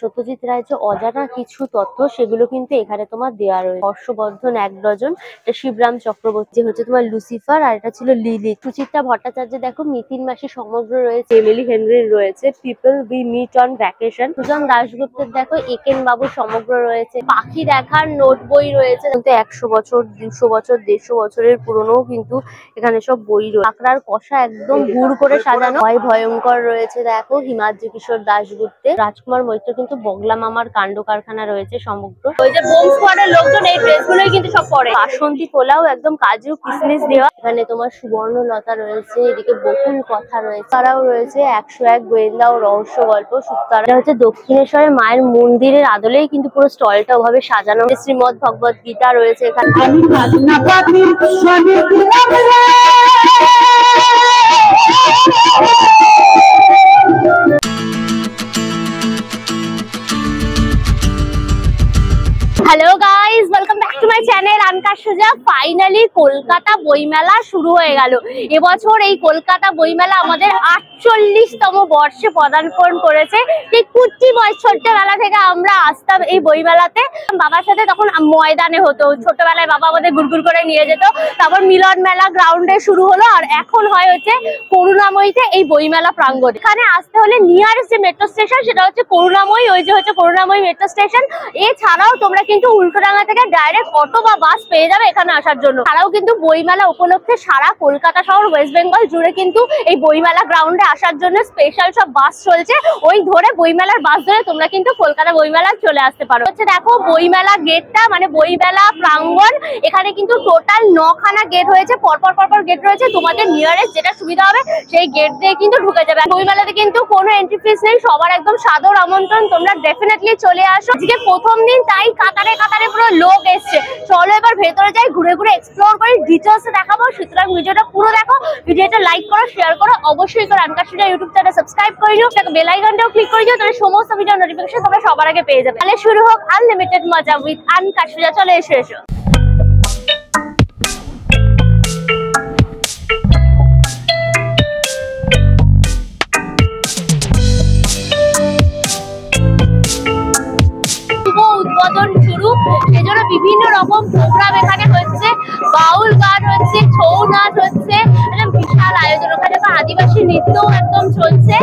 সত্যজিৎ রায়ের যে অজানা কিছু তথ্য সেগুলো কিন্তু এখানে তোমার দেওয়া রয়েছে। হর্ষবর্ধন 1 ডজন, এটা শিবরাম চক্রবর্তী হচ্ছে তোমার লুসিফার, আর এটা ছিল লিলি। সুচিত্রা ভট্টাচার্য দেখো মিতিন মাসি সমগ্র রয়েছে, এমিলি হেনরির রয়েছে people we meet on vacation. Sujan দাশগুপ্তের দেখো একেন বাবু সমগ্র রয়েছে, পাখি দেখার নোট বই রয়েছে, কিন্তু 100 বছর 200 বছর 150 বছরের পুরনো কিন্তু এখানে সব বই রয়েছে। কাঁকড়ার কষা একদম গুড় করে সাজানো। ভয় ভয়ঙ্কর রয়েছে দেখো হিমাদ্রি কিশোর দাশগুপ্তের। রাজকুমার মৈত্র কিন্তু বগলা মামার কাণ্ড কারখানা রয়েছে সমগ্র। ওই যে বোম স্কোয়াডের লোকজন এই ড্রেসগুলোই কিন্তু সব পরে। বাসন্তী পোলাও একদম কাজু কিশমিশ দেওয়া। এখানে তোমার সুবর্ণলতা রয়েছে, এদিকে বকুল কথা রয়েছে, তারাও রয়েছে 101 গোয়েন্দা ও রহস্য গল্প সুক্তারা। এটা হচ্ছে দক্ষিণেশ্বরের মায়ের মন্দিরের আদলেই কিন্তু পুরো স্টলটা ওভাবে সাজানো। শ্রীমদ ভগবত গীতা রয়েছে এখানে। Hello guys, welcome back to my channel আনকা সুজা। ফাইনালি কলকাতা বইমেলা শুরু হয়ে গেল। এবছর এই কলকাতা বইমেলা আমাদের 48তম বর্ষে পদার্পণ করেছে। ঠিক কুচি বয়স ছোট্টবেলা থেকে আমরা আসতাম এই বইমেলাতে। বাবার সাথে তখন ময়দানে হতো, ছোটবেলায় বাবা আমাদের গুড়গুড় করে নিয়ে যেত। তারপর মিলন মেলা গ্রাউন্ডে শুরু হলো, আর এখন হয় হচ্ছে করুণাময়ীতে এই বইমেলা প্রাঙ্গণ। এখানে আসতে হলে নিয়ারেস্ট যে মেট্রো স্টেশন সেটা হচ্ছে করুণাময়ী, ওই যে হচ্ছে করুণাময়ী মেট্রো স্টেশন। এছাড়াও তোমরা কিন্তু উল্টোডাঙ্গা থেকে ডাইরেক্ট অটো বা বাস পেয়ে যাবে এখানে আসার জন্য। তারাও কিন্তু বইমেলা উপলক্ষে সারা কলকাতা শহর ওয়েস্ট বেঙ্গল জুড়ে কিন্তু এই বইমেলা গ্রাউন্ডে আসার জন্য স্পেশাল সব বাস চলছে। ওই ধরে বইমেলার বাস ধরে তোমরা কিন্তু কলকাতা বইমেলা চলে আসতে পারো। হচ্ছে দেখো বইমেলা গেটটা, মানে বইমেলা প্রাঙ্গণ, এখানে কিন্তু টোটাল 9খানা গেট হয়েছে, পরপর গেট রয়েছে। তোমাদের নিয়ারেস্ট যেটা সুবিধা হবে সেই গেট দিয়ে কিন্তু ঢুকে যাবে। বইমেলাতে কিন্তু কোনো এন্ট্রি ফিস নেই, সবার একদম সাদর আমন্ত্রণ, তোমরা ডেফিনেটলি চলে আসো। আজকে প্রথম দিন, তাই কাতারে কাতারে পুরো লোক এসছে। চলো এবার ভেতরে যাই, ঘুরে ঘুরে এক্সপ্লোর করি, ডিটেলসে দেখাবো। সুতরাং ভিডিওটা পুরো দেখো, ভিডিওটা লাইক করো, শেয়ার করো, অবশ্যই করে আনকা সুজা ইউটিউব চ্যানেল সাবস্ক্রাইব করে নিও, বেল আইকনটাও ক্লিক করে দিও, তাহলে সমস্ত ভিডিও নোটিফিকেশন তোমরা সবার আগে পেয়ে যাবে। তাহলে শুরু হোক আনলিমিটেড মজা উইথ আনকা সুজা। চলে এসো। উদ্বোধন শুরু, সেজন্য বিভিন্ন রকম প্রোগ্রাম এখানে হচ্ছে। বাউল গান হচ্ছে, ছৌ নাচ হচ্ছে, বিশাল আয়োজন। ওখানে আদিবাসী নৃত্য একদম চলছে।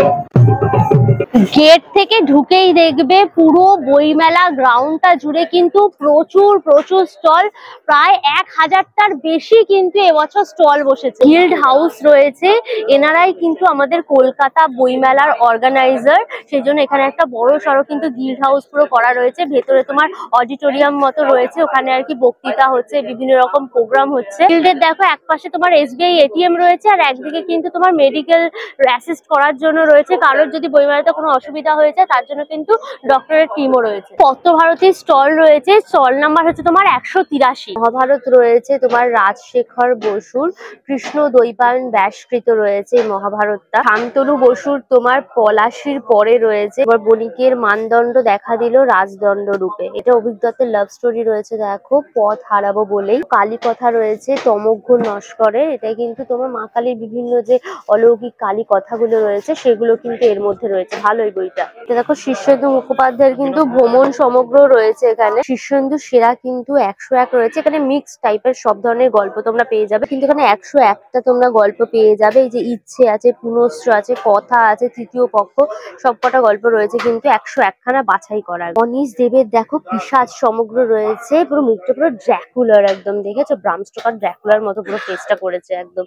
গেট থেকে ঢুকেই দেখবে পুরো বইমেলা গ্রাউন্ডটা জুড়ে কিন্তু প্রচুর স্টল, প্রায় 1000টার বেশি কিন্তু এবছর স্টল বসেছে। গিল্ড হাউস রয়েছে, এনারাই কিন্তু আমাদের কলকাতা বইমেলার অর্গানাইজার, সেই জন্য এখানে একটা বড় সড়ো কিন্তু গিল্ড হাউস পুরো করা রয়েছে। ভেতরে তোমার অডিটোরিয়াম মতো রয়েছে, ওখানে আর কি বক্তৃতা হচ্ছে, বিভিন্ন রকম প্রোগ্রাম হচ্ছে। গিল্ডের দেখো একপাশে তোমার SBI ATM রয়েছে, আর একদিকে কিন্তু তোমার মেডিকেল অ্যাসিস্ট করার জন্য রয়েছে। কারোর যদি বইমেলাতে কোনো অসুবিধা হয়েছে তার জন্য কিন্তু ডক্টরের টিমও রয়েছে। পত্রভারতীর স্টল রয়েছে, স্টল নাম্বার হচ্ছে তোমার 183। মহাভারত রয়েছে তোমার রাজশেখর বসুর, কৃষ্ণ দ্বৈপায়ন ব্যাসকৃত রয়েছে এই মহাভারতটা। শান্তনু বসুর তোমার পলাশির পরে রয়েছে। এবার বণিকের মানদণ্ড দেখা দিল রাজদণ্ড রূপে, এটা অভিজ্ঞতার লাভ স্টোরি রয়েছে। দেখো পথ হারাবো বলেই। কালী কথা রয়েছে তমোঘ্ন নস্করের, এটা কিন্তু তোমার মা কালীর বিভিন্ন যে অলৌকিক কালী কথাগুলো রয়েছে সেগুলো কিন্তু এর মধ্যে রয়েছে। ভালোই বইটা। দেখো শীর্ষেন্দু মুখোপাধ্যায়ের কিন্তু ভ্রমণ সমগ্র রয়েছে এখানে। শীর্ষেন্দু সেরা কিন্তু 101 রয়েছে, এখানে মিক্স টাইপের সব ধরনের গল্প তোমরা পেয়ে যাবে, কিন্তু এখানে 101টা তোমরা গল্প পেয়ে যাবে। এই যে ইচ্ছে আছে, পুনশ্চ আছে, কথা আছে, তৃতীয় পক্ষ, সবকটা গল্প রয়েছে কিন্তু 101খানা বাছাই করা। অনিশ দেবের দেখো পিশাচ সমগ্র রয়েছে, পুরো মুখটা পুরো ড্র্যাকুলার একদম, দেখেছো ব্রাম স্টোকার ড্র্যাকুলার মতো পুরো ফেসটা করেছে একদম,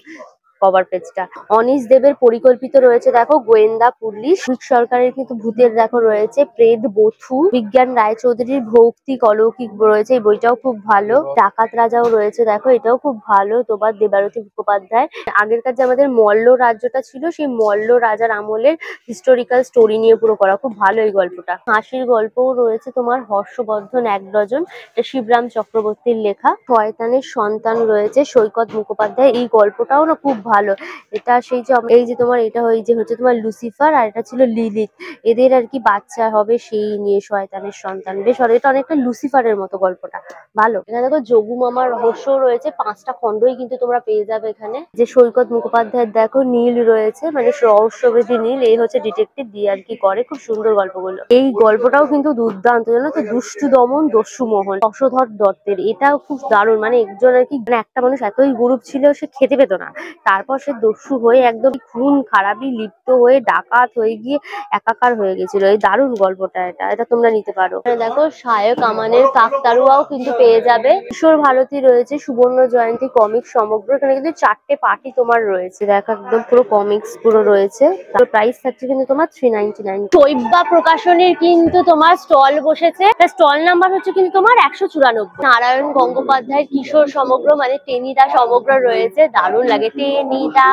কভার পেজটা। অনিশ দেবের পরিকল্পিত রয়েছে দেখো গোয়েন্দা পুলিশ। সরকারের কিন্তু ভূতের দেখো রয়েছে প্রেত বধূ। বিজ্ঞান রায়চৌধুরীর ভৌতিক অলৌকিক রয়েছে, এই বইটাও খুব ভালো। ডাকাত রাজাও রয়েছে দেখো, এটাও খুব ভালো, তোমার দেবারতী মুখোপাধ্যায়। আগেরকার যে আমাদের মল্ল রাজ্যটা ছিল, সেই মল্ল রাজার আমলের হিস্টোরিক্যাল স্টোরি নিয়ে পুরো করা, খুব ভালো এই গল্পটা। হাসির গল্পও রয়েছে তোমার হর্ষবর্ধন 1 ডজন, এটা শিবরাম চক্রবর্তীর লেখা। শয়তানের সন্তান রয়েছে সৈকত মুখোপাধ্যায়, এই গল্পটাও না খুব ভালো। এটা সেই যে এই যে তোমার এটা হচ্ছে তোমার লুসিফার, আর এটা ছিল লিলিথ। এদের আর কি বাচ্চা হবে সেই নিয়ে, শয়তানের সন্তান। বেশ ভালো, এটা অনেকটা লুসিফারের মতো গল্পটা, ভালো। এখানে দেখো যোগু মামার রহস্য রয়েছে, 5টা খণ্ডই কিন্তু তোমরা পেয়ে যাবে এখানে। যে সৈকত মুখোপাধ্যায়ের দেখো নীল রয়েছে, মানে রহস্যভেদী নীল, এই হচ্ছে ডিটেকটিভ দিয়ে আর কি করে, খুব সুন্দর গল্পগুলো। এই গল্পটাও কিন্তু দুর্দান্ত, জানো তো, দুষ্টু দমন দস্যু মোহন, যশোধর দত্তের। এটাও খুব দারুণ, মানে একজন আর কি, মানে একটা মানুষ এতই গরিব ছিল সে খেতে পেত না, তারপর সে দস্যু হয়ে একদম খুন খারাপি লিপ্ত হয়ে ডাকাত হয়ে গিয়ে একাকার হয়ে গেছিল। এই দারুণ গল্পটা, এটা তোমরা নিতে পারো। দেখো শায়ক আমানের কাকতারুয়াও কিন্তু পেয়ে যাবে। কিশোর ভারতী রয়েছে, সুবর্ণ জয়ন্তী কমিক সমগ্র, এখানে কিন্তু 4টে পার্টি তোমার রয়েছে। দেখো একদম পুরো কমিক্স পুরো রয়েছে। তার প্রাইস থাকছে কিন্তু তোমার 399। শৈবা প্রকাশনীর কিন্তু তোমার স্টল বসেছে, স্টল নাম্বার হচ্ছে কিন্তু তোমার 194। নারায়ণ গঙ্গোপাধ্যায়ের কিশোর সমগ্র, মানে টেনিদা সমগ্র রয়েছে, দারুণ লাগে। টেনিদা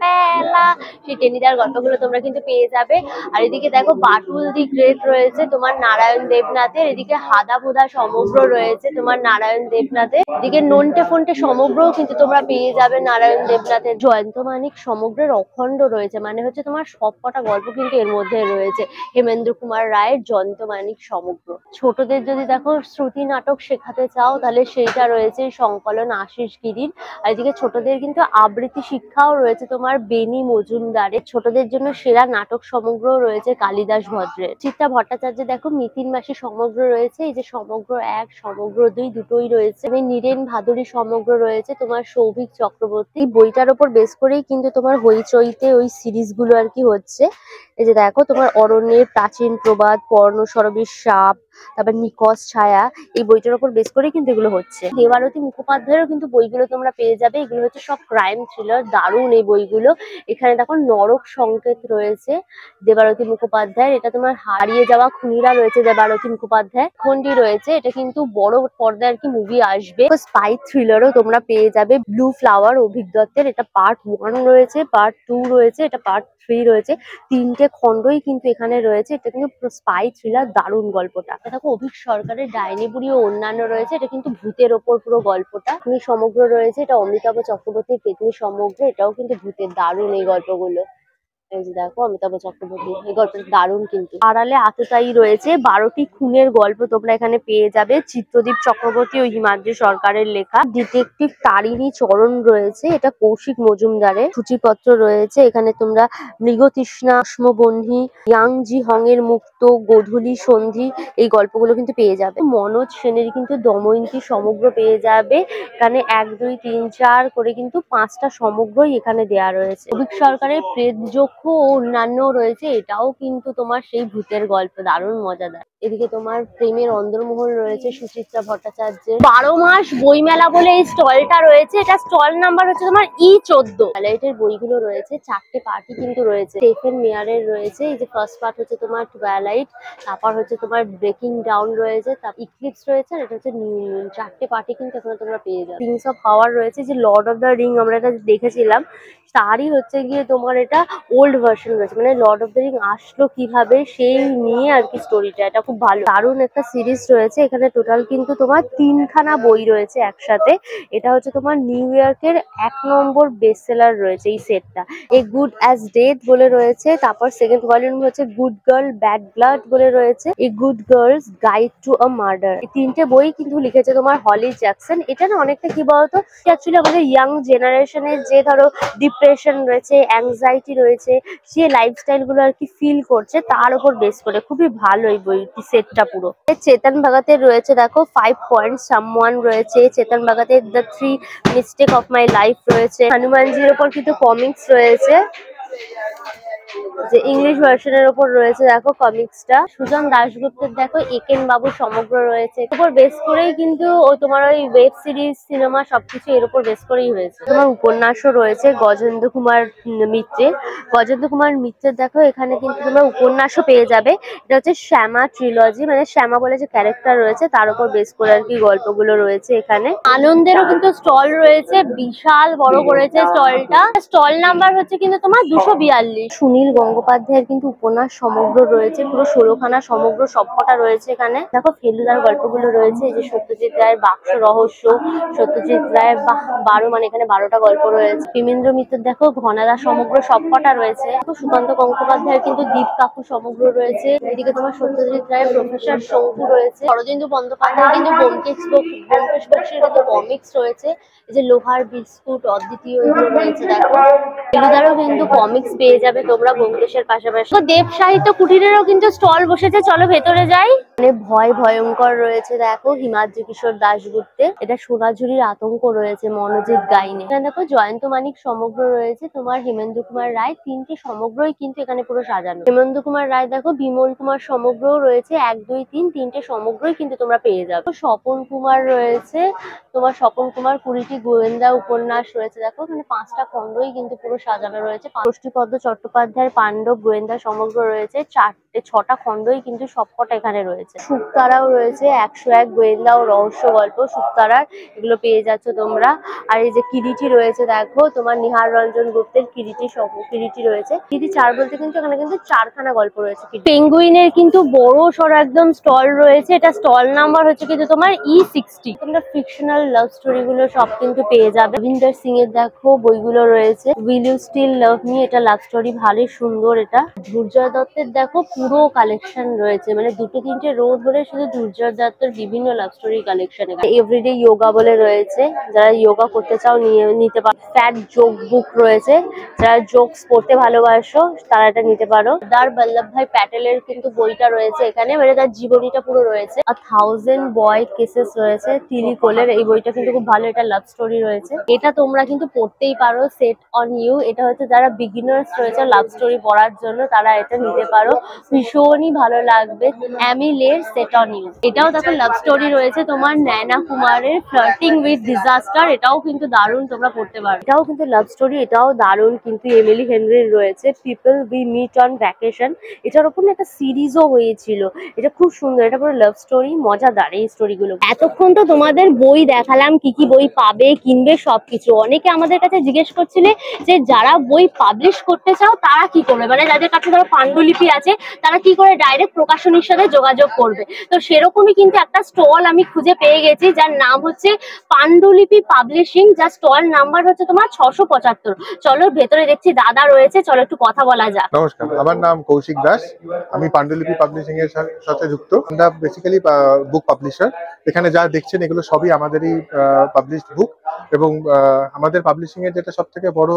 পেলা, সেই টেনিদার গল্পগুলো তোমরা কিন্তু পেয়ে যাবে। আর এদিকে দেখো বাটুল দি গ্রেট রয়েছে তোমার নারায়ণ দেবনাথের, এদিকে হাদা ভোদা সমগ্র রয়েছে তোমার নারায়ণ দেবনাথের, এদিকে নন্টে ফন্টে সমগ্রও কিন্তু তোমরা পেয়ে যাবে নারায়ণ দেবনাথের। জয়ন্ত মানিক সমগ্রের অখণ্ড রয়েছে, মানে হচ্ছে তোমার সবকটা গল্প কিন্তু এর মধ্যে রয়েছে। হেমেন্দ্র কুমার রায়ের জয়ন্ত মানিক সমগ্র। ছোটদের যদি দেখো শ্রুতি নাটক শেখাতে চাও তাহলে সেইটা রয়েছে সংকলন আশিস গিরির। আর এদিকে ছোটদের কিন্তু আবৃত্তি শিক্ষাও রয়েছে তোমার বেনি মজুমদারের। ছোটদের জন্য সেরা নাটক সমগ্র রয়েছে কালিদাস ভদ্রের। চিত্রা ভট্টাচার্য দেখো মিতিন মাসি সমগ্র রয়েছে, এই যে সমগ্র 1 সমগ্র 2 দুটোই রয়েছে। নীরেন ভাদুরী সমগ্র রয়েছে তোমার সৌভিক চক্রবর্তী। এই বইটার উপর বেস করেই কিন্তু তোমার হইচইতে ওই সিরিজ গুলো আর কি হচ্ছে। এই যে দেখো তোমার অরণ্যের প্রাচীন প্রবাদ, পর্ণসরবীর সাপ, তারপর নিকষ ছায়া, এই বইটার উপর বেস করে কিন্তু এগুলো হচ্ছে। দেবারতী মুখোপাধ্যায়েরও কিন্তু বইগুলো তোমরা পেয়ে যাবে, এগুলো হচ্ছে সব ক্রাইম থ্রিলার, দারুণ এই বইগুলো। এখানে দেখো নরক সংকেত রয়েছে দেবারতী মুখোপাধ্যায়ের, এটা তোমার হারিয়ে যাওয়া খুনিরা রয়েছে দেবারতী মুখোপাধ্যায়। খন্ডি রয়েছে, এটা কিন্তু বড় পর্দায় আর কি মুভি আসবে। স্পাই থ্রিলারও তোমরা পেয়ে যাবে, ব্লু ফ্লাওয়ার অভিক দত্তের, এটা পার্ট 1 রয়েছে, পার্ট 2 রয়েছে, এটা পার্ট 3 রয়েছে। 3টে খণ্ডই কিন্তু এখানে রয়েছে। এটা কিন্তু স্পাই থ্রিলার, দারুণ গল্পটা। দেখো অভিক সরকারের ডাইনি বুড়ি ও অন্যান্য রয়েছে, এটা কিন্তু ভূতের ওপর পুরো গল্পটা। পেতনি সমগ্র রয়েছে, এটা অমিতাভ চক্রবর্তীর পেতনি সমগ্র, এটাও কিন্তু ভূতের, দারুণ এই গল্পগুলো। এই যে দেখো অমিতাভ চক্রবর্তী, এই গল্পটা দারুণ কিন্তু। আড়ালে আততায়ী রয়েছে, 12টি খুনের গল্প তোমরা এখানে পেয়ে যাবে, চিত্রদীপ চক্রবর্তী ও হিমাদ্রি সরকারের লেখা। ডিটেকটিভ তারিণী চরণ রয়েছে, এটা কৌশিক মজুমদারের। সূচিপত্র রয়েছে, এখানে তোমরা মৃগতৃষ্ণা, অশ্মবহ্নি, ইয়াং জি হং এর মুক্ত, গোধূলি সন্ধি, এই গল্পগুলো কিন্তু পেয়ে যাবে। মনোজ সেনের কিন্তু দময়ন্তী সমগ্র পেয়ে যাবে। এখানে 1, 2, 3, 4 করে কিন্তু 5টা সমগ্রই এখানে দেয়া রয়েছে। অভিক সরকারের প্রেতযক্ষ ও অন্যান্য রয়েছে, এটাও কিন্তু তোমার সেই ভূতের গল্প, দারুণ মজাদার। এদিকে তোমার প্রেমের অন্দরমহল রয়েছে সুচিত্রা ভট্টাচার্যের। 12 মাস বইমেলা বলে এই স্টলটা রয়েছে, এটা স্টল নাম্বার হচ্ছে তোমার E14। টুয়াইলাইটের বইগুলো রয়েছে, 4টে পার্টি কিন্তু রয়েছে। স্টেফেন মেয়ারের রয়েছে, এই যে ফার্স্ট পার্ট হচ্ছে তোমার টুয়াইলাইট, তারপর হচ্ছে তোমার ব্রেকিং ডাউন রয়েছে, তারপর ইক্লিপস রয়েছে, আর এটা হচ্ছে নিউ মুন। 4টে পার্টি কিন্তু এখানে তোমরা পেয়ে যাবে। রিংস অফ পাওয়ার রয়েছে, যে লর্ড অফ দ্য রিং আমরা এটা দেখেছিলাম, তারই হচ্ছে গিয়ে তোমার এটা ওল্ড ভার্সন রয়েছে, মানে লর্ড অফ দ্য রিং আসলো কিভাবে সেই নিয়ে আর কি স্টোরিটা। এটা খুব ভালো, দারুণ একটা সিরিজ রয়েছে। এখানে টোটাল কিন্তু তোমার 3খানা বই রয়েছে একসাথে। এটা হচ্ছে তোমার নিউ ইয়র্কের 1 নম্বর বেস্ট সেলার রয়েছে এই সেটটা। এ গুড অ্যাজ ডেথ বলে রয়েছে, তারপর সেকেন্ড ভলিউম হচ্ছে গুড গার্ল ব্যাড ব্লাড বলে রয়েছে, a good girls guide to a murder. এই 3টে বই কিন্তু লিখেছে তোমার হলি জ্যাকসন। এটা না অনেকটা কি বলতো, অ্যাকচুয়ালি আমাদের ইয়াং জেনারেশনের যে ধরো ডিপ্রেশন রয়েছে, অ্যাংজাইটি রয়েছে, সে লাইফস্টাইল গুলো আর কি ফিল করছে, তার উপর বেস করে খুবই ভালো এই বইটি সেটটা পুরো। চেতন ভগতের রয়েছে দেখো 5 পয়েন্ট সামওয়ান রয়েছে, চেতন ভগতের the 3 mistake of my life রয়েছে, হনুমানজির উপর কিন্তু কমিক্স রয়েছে, যে ইংলিশ ভার্সনের উপর রয়েছে দেখো কমিক্সটা। সুজন দাশগুপ্তের দেখো একেন বাবু সমগ্র রয়েছে, এর উপর বেস করেই কিন্তু ও তোমার ওই ওয়েব সিরিজ সিনেমা সবকিছু এর উপর বেস করেই হয়েছে। তোমার উপন্যাসও রয়েছে গজেন্দ্র কুমার মিত্রের। গজেন্দ্র কুমার মিত্রের দেখো এখানে কিন্তু তোমরা উপন্যাসও পেয়ে যাবে। এটা হচ্ছে শ্যামা ট্রিলজি, মানে শ্যামা বলে যে ক্যারেক্টার রয়েছে তার উপর বেস করে আর কি গল্পগুলো রয়েছে এখানে। আনন্দেরও কিন্তু স্টল রয়েছে, বিশাল বড় করেছে স্টলটা। স্টল নাম্বার হচ্ছে কিন্তু তোমার 242। সুনীল সুনীল গঙ্গোপাধ্যায়ের কিন্তু উপন্যাস সমগ্র রয়েছে, পুরো 16খানা সমগ্র সবকটা রয়েছে এখানে। দেখো ফেলুদার গল্পগুলো রয়েছে, এই যে সত্যজিৎ রায়ের বাক্স রহস্য, সত্যজিৎ রায়ের 12 মানে এখানে 12টা গল্প রয়েছে। বিমেন্দ্র মিত্র দেখো ঘনাদা সমগ্র সবকটা রয়েছে। সুকান্ত গঙ্গোপাধ্যায়ের কিন্তু দ্বীপ কাকু সমগ্র রয়েছে। এদিকে তোমার সত্যজিৎ রায়ের প্রফেসর শঙ্কু রয়েছে। শরদিন্দু বন্দ্যোপাধ্যায় কিন্তু ব্যোমকেশ বক্সীর কিন্তু কমিক্স রয়েছে। এই যে লোহার বিস্কুট, অদ্বিতীয়, এগুলো রয়েছে। দেখো ফেলুদারও কিন্তু কমিক্স পেয়ে যাবে তোমরা ব্যোমকেশের পাশাপাশি। তো দেব সাহিত্য কুটিরেরও কিন্তু স্টল বসেছে, চলো ভেতরে যাই। মানে ভয়ঙ্কর রয়েছে, দেখো হিমাদ্রি কিশোর দাশগুপ্তের। এটা সোনাঝুরির আতঙ্ক রয়েছে মনোজিৎ গাইনে। এখানে দেখো জয়ন্ত মানিক সমগ্র রয়েছে, তোমার হেমেন্দ্র কুমার রায়, 3টে সমগ্রই কিন্তু এখানে পুরো সাজানো। হেমেন্দ্র কুমার রায় দেখো, বিমল কুমার সমগ্রও রয়েছে, 1, 2, 3 3টে সমগ্রই কিন্তু তোমরা পেয়ে যাবে। স্বপন কুমার রয়েছে, তোমার স্বপন কুমার 20টি গোয়েন্দা উপন্যাস রয়েছে। দেখো এখানে 5টা খণ্ডই কিন্তু পুরো সাজানো রয়েছে। ষষ্ঠীপদ্ম চট্টোপাধ্যায়ের পাণ্ডব গোয়েন্দা সমগ্র রয়েছে, 6টা খণ্ডই কিন্তু সবকটা এখানে রয়েছে। শুকতারাও রয়েছে, 101 গোয়েন্দা ও রহস্য গল্প শুকতারার, এগুলো পেয়ে যাচ্ছ তোমরা। আর এই যে কিরিটি রয়েছে, দেখো তোমার নিহার রঞ্জন গুপ্তের কিরিটি রয়েছে। কিরিটি 4 বলতে কিন্তু এখানে কিন্তু 4খানা গল্প রয়েছে। পেঙ্গুইনের কিন্তু বড় সড় একদম স্টল রয়েছে, এটা স্টল নাম্বার হচ্ছে কিন্তু তোমার E60। তোমরা ফিকশনাল লাভ স্টোরি গুলো সব কিন্তু পেয়ে যাবে। রবীন্দ্র সিং এর দেখো বইগুলো রয়েছে, will you still love me, এটা লাভ স্টোরি, ভালোই সুন্দর। এটা দুর্জয় দত্তের দেখো পুরো কালেকশন রয়েছে, মানে 2-3টে রো ধরে শুধু দুর্জয় দত্তের বিভিন্ন love story collection. Everyday yoga বলে রয়েছে, যারা যোগা করতে চাও নিতে পারো। ফ্যাট জোক বুক রয়েছে, যারা জোকস পড়তে ভালোবাসো তারা এটা নিতে পারো। সর্দার বল্লভভাই প্যাটেলের কিন্তু বইটা রয়েছে এখানে, মানে তার জীবনীটা পুরো রয়েছে। 1000 বয় কেসেস রয়েছে তিলি কোলের, এই বইটা কিন্তু খুব ভালো, এটা লাভ স্টোরি রয়েছে। এটা তোমরা কিন্তু পড়তেই পারো, সেট অন ইউ। এটা হচ্ছে যারা বিগিনার্স রয়েছে লাভ স্টোরি পড়ার জন্য, তারা এটা নিতে পারো, ভীষণই ভালো লাগবে। অ্যামিলের সেট অন ইউ, এটাও দেখো লাভ স্টোরি রয়েছে তোমার। নয়না কুমারের ফ্লার্টিং উইথ ডিজাস্টার, এটাও কিন্তু দারুণ, তোমরা পড়তে পারো। এটাও কিন্তু লাভ স্টোরি, এটাও দারুণ কিন্তু। এমিলি হেনরির রয়েছে people we meet on vacation, এটার উপর একটা সিরিজও হয়েছিল, এটা খুব সুন্দর, এটা পুরো লাভ স্টোরি, মজাদার এই স্টোরিগুলো। এতক্ষণ তো তোমাদের বই দেখালাম, কি কি বই পাবে কিনবে সবকিছু। অনেকে আমাদের কাছে জিজ্ঞেস করছিলে যে যারা বই পাবলিশ করতে চাও তারা কি করবে, মানে যাদের কাছে ধরো পাণ্ডুলিপি আছে তারা কি করে ডাইরেক্ট প্রকাশনীর সাথে যোগাযোগ করবে। তো সেরকমই কিন্তু একটা স্টল আমি খুঁজে পেয়ে গেছি, যার নাম হচ্ছে পাণ্ডুলিপি পাবলিশিং, যার স্টল নাম্বার হচ্ছে তোমার 675। চলো ভেতরে দেখছি দাদা রয়েছে, চলো একটু কথা বলা যাক। নমস্কার, আমার নাম কৌশিক দাস, আমি পাণ্ডুলিপি পাবলিশিং এর সাথে যুক্ত। আমরা বেসিক্যালি বুক পাবলিশার। এখানে যা দেখছেন এগুলো সবই আমাদেরই পাবলিশড বুক, এবং আমাদের পাবলিশিং এর যেটা সব থেকে বড়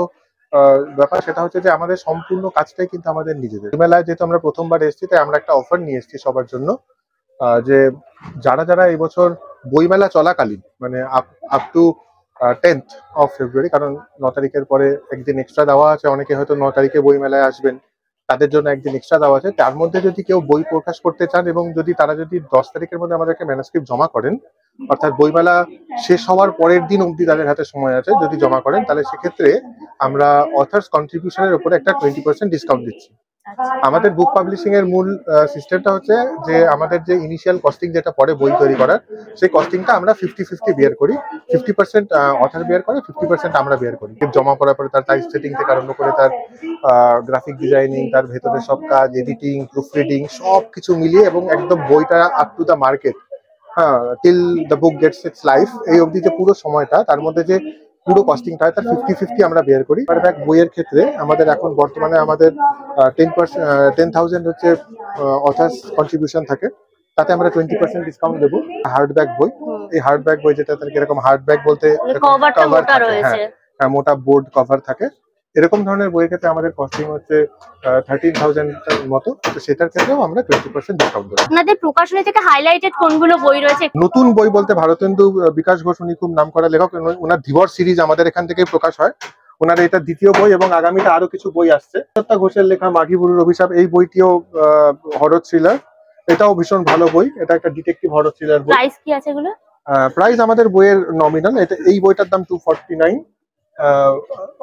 ব্যাপার সেটা হচ্ছে যে আমাদের সম্পূর্ণ কাজটাই কিন্তু আমাদের নিজেদের। মেলায় যেহেতু আমরা প্রথমবার এসেছি, তাই আমরা একটা অফার নিয়ে এসেছি সবার জন্য, যে যারা যারা এই বছর বইমেলা চলাকালীন, মানে up to 10th of February, কারণ 9 তারিখের পরে একদিন এক্সট্রা দেওয়া আছে, অনেকে হয়তো 9 তারিখে বইমেলায় আসবেন, তাদের জন্য একদিন এক্সট্রা দেওয়া আছে। তার মধ্যে যদি কেউ বই প্রকাশ করতে চান এবং তারা যদি 10 তারিখের মধ্যে আমাদেরকে ম্যানুস্ক্রিপ্ট জমা করেন, অর্থাৎ বইমেলা শেষ হওয়ার পরের দিন অবধি তাদের হাতে সময় আছে, যদি জমা করেন তাহলে সেক্ষেত্রে আমরা অথার্স কন্ট্রিবিউশনের উপরে একটা 20% ডিসকাউন্ট দিচ্ছি। আমাদের বুক পাবলিশিং এর মূল সিস্টেমটা হচ্ছে যে আমাদের যে ইনিশিয়াল কস্টিং যেটা পড়ে বই তৈরি করার, সেই কস্টিংটা আমরা 50-50 বিয়ার করি। 50% অথার বিয়ার করে, 50% আমরা বিয়ার করি। জমা করার পরে তার টাইপ সেটিং থেকে আরম্ভ করে তার গ্রাফিক ডিজাইনিং, তার ভেতরে সব কাজ, এডিটিং, প্রুফ রিডিং সব কিছু মিলিয়ে, এবং একদম বইটা আপ টু দ্য মার্কেট, হ্যাঁ, till the book gets its life, এই অবধি যে পুরো সময়টা, তার মধ্যে যে পুরো কস্টিংটা হয় তার 50-50 আমরা বের করি। পেপারব্যাক বইয়ের ক্ষেত্রে আমাদের এখন বর্তমানে আমাদের 10,000 হচ্ছে অথার্স কন্ট্রিবিউশন থাকে, তাতে আমরা 20% ডিসকাউন্ট দেবো। হার্ডব্যাক বই, এই হার্ডব্যাক বই যেটা এরকম হার্ডব্যাক বলতে কভার থাকে, হ্যাঁ, মোটা বোর্ড কভার থাকে, এরকম ধরনের বইয়ের ক্ষেত্রে আমাদের কস্টিং হচ্ছে 13,000 মতো, তো সেটার ক্ষেত্রেও আমরা 20% ডিসকাউন্ট দেবো। আপনাদের প্রকাশনী থেকে হাইলাইটেড কোনগুলো বই রয়েছে? নতুন বই বলতে ভারতেন্দু বিকাশ ঘোষ, উনি খুব নামকরা লেখক, ওনার ধীবর সিরিজ আমাদের এখান থেকে প্রকাশ হয়, ওনার এটা দ্বিতীয় বই, এবং আগামীতে আরো কিছু বই আসছে। সত্তা ঘোষের লেখা মাঘী বুড়োর অভিশাপ, এই বইটিও হরর থ্রিলার, এটাও ভীষণ ভালো বই, এটা একটা ডিটেকটিভ হরর থ্রিলার বই। প্রাইস কি আছে এগুলো? প্রাইস আমাদের বইয়ের নমিনাল, এই বইটার দাম 249,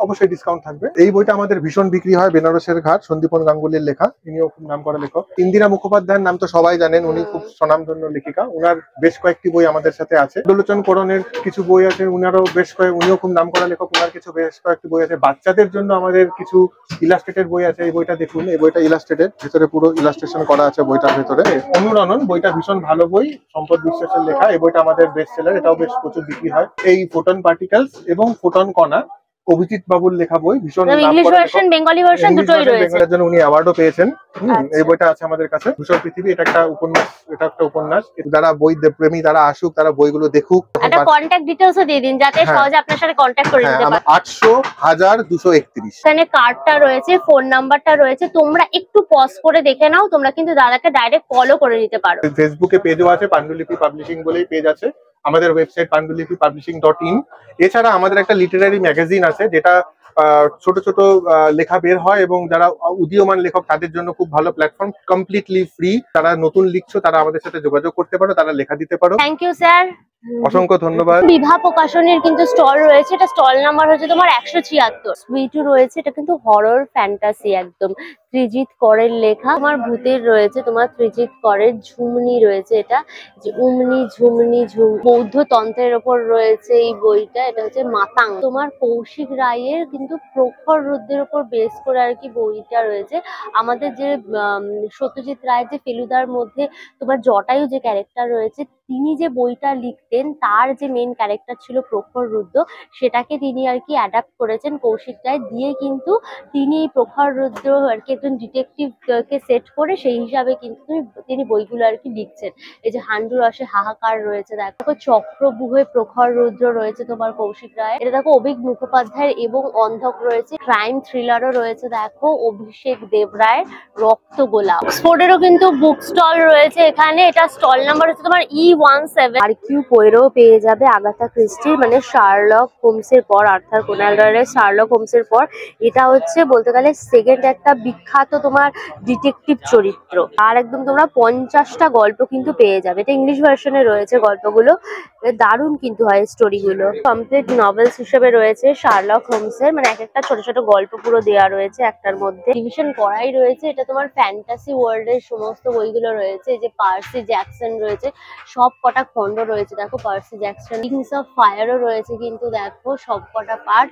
অবশ্যই ডিসকাউন্ট থাকবে। এই বইটা আমাদের ভীষণ বিক্রি হয়, বেনারসের ঘাট, সন্দীপন গাঙ্গুলির লেখা। ইনিও খুব নাম করা লেখক। ইন্দিরা মুখোপাধ্যায়ের নাম তো সবাই জানেন, উনি খুব স্বনামধন্য লেখিকা। উনার বেশ কয়েকটি বই আমাদের সাথে আছে। লোচন করণের কিছু বই আছে, উনিও খুব নাম করা লেখক, উনার কিছু বেশ কয়েকটি বই আছে। বাচ্চাদের জন্য আমাদের কিছু ইলাস্ট্রেটেড বই আছে। এই বইটা দেখুন, এই বইটা ইলাস্ট্রেটেড, ভেতরে পুরো ইলাস্ট্রেশন করা আছে বইটার ভেতরে। অনুরণন বইটা ভীষণ ভালো বই, সম্পদ বিশ্বাসের লেখা। এই বইটা আমাদের বেস্ট সেলার, এটাও বেশ প্রচুর বিক্রি হয়। এই ফোটন পার্টিকেলস এবং ফোটন কণা অভিজিৎ বাবুর লেখা বই, ভীষণ ইংলিশ ভার্সন বেঙ্গলি ভার্সন দুটোই রয়েছে। এর জন্য উনি অ্যাওয়ার্ডও পেয়েছেন। আচ্ছা। এই বইটা আছে আমাদের কাছে। ধূসর পৃথিবী, এটা একটা উপন্যাস। যারা বই প্রেমী তারা আসুক, তারা বইগুলো দেখুক। একটা কন্টাক্ট ডিটেইলসও দিয়ে দিন যাতে সহজে আপনার সাথে কন্টাক্ট করে নিতে পারে। 800-1231 এখানে কার্ডটা রয়েছে, ফোন নাম্বারটা রয়েছে, তোমরা একটু পজ করে দেখে নাও। তোমরা কিন্তু দাদাকে ডাইরেক্ট কলও করে নিতে পারো। ফেসবুকে পেজও আছে, পাণ্ডুলিপি পাবলিশিং বলেই পেজ আছে। আমাদের ওয়েবসাইট pandulipipublishing.in। এছাড়া আমাদের একটা লিটারারি ম্যাগাজিন আছে, যেটা ছোট ছোট লেখা বের হয়, এবং যারা উদীয়মান লেখক তাদের জন্য খুব ভালো প্ল্যাটফর্ম, কমপ্লিটলি ফ্রি। তারা নতুন লিখছো, তারা আমাদের সাথে যোগাযোগ করতে পারো, তারা লেখা দিতে পারো। থ্যাংক ইউ স্যার, অসংখ্য ধন্যবাদ। বিভা প্রকাশনের কিন্তু স্টল রয়েছে, এটা স্টল নাম্বার হচ্ছে তোমার 176। সুইটু রয়েছে, এটা কিন্তু হরর ফ্যান্টাসি একদম। ত্রিজিৎ করের লেখা, তোমার ভূতের রয়েছে, তোমার ত্রিজিৎ করের ঝুমনি রয়েছে, এটা যে উমনি ঝুমনি বৌদ্ধ তন্ত্রের ওপর রয়েছে এই বইটা। এটা হচ্ছে মাতাং, তোমার কৌশিক রায়ের কিন্তু প্রখর রুদ্রের ওপর বেস করে আর কি বইটা রয়েছে। আমাদের যে সত্যজিৎ রায়ের যে ফেলুদার মধ্যে তোমার জটায়ু যে ক্যারেক্টার রয়েছে, তিনি যে বইটা লিখতেন তার যে মেন ক্যারেক্টার ছিল প্রখর রুদ্র, সেটাকে তিনি আর কি অ্যাডাপ্ট করেছেন কৌশিক রায় দিয়ে। কিন্তু তিনি প্রখর রুদ্র আর কি একজন ডিটেকটিভকে সেট করে সেই হিসাবে কিন্তু তিনি বইগুলো আর কি লিখছেন। এই যে হান্ডু রসে হাহাকার রয়েছে, দেখো চক্রবুহে প্রখর রুদ্র রয়েছে তোমার কৌশিক রায়। এটা দেখো অভিক মুখোপাধ্যায়ের এবং অন্ধক রয়েছে। ক্রাইম থ্রিলারও রয়েছে, দেখো অভিষেক দেবরায়ের রক্ত গোলাপ। অক্সফোর্ডেরও কিন্তু বুক স্টল রয়েছে এখানে। এটা স্টল নাম্বার হচ্ছে তোমার E17। আরকিউ পোয়ারো পেয়ে যাবে, আগাথা ক্রিস্টির মানে শার্লক হোমসের পর, আর্থার কোনান ডয়েলের শার্লক হোমসের পর এটা হচ্ছে বলতে গেলে সেকেন্ড একটা বিখ্যাত তোমার ডিটেকটিভ চরিত্র। আর একদম তোমরা 50টা গল্প কিন্তু পেয়ে যাবে। এটা ইংলিশ ভার্সনে রয়েছে গল্পগুলো, দারুণ কিন্তু হয় স্টোরিগুলো। কমপ্লিট নভেলস হিসেবে রয়েছে শার্লক হোমসের, মানে এক একটা ছোট ছোট গল্প পুরো দেওয়া রয়েছে একটার মধ্যে। ডিভিশন করাই রয়েছে। এটা তোমার ফ্যান্টাসি ওয়ার্ল্ডের সমস্ত বইগুলো রয়েছে। এই যে পার্সি জ্যাকসন রয়েছে, সব কটা খণ্ড রয়েছে, দেখো পার্সি জ্যাকসন। কিংস অফ ফায়ারও রয়েছে কিন্তু দেখো সব কটা পার্ট।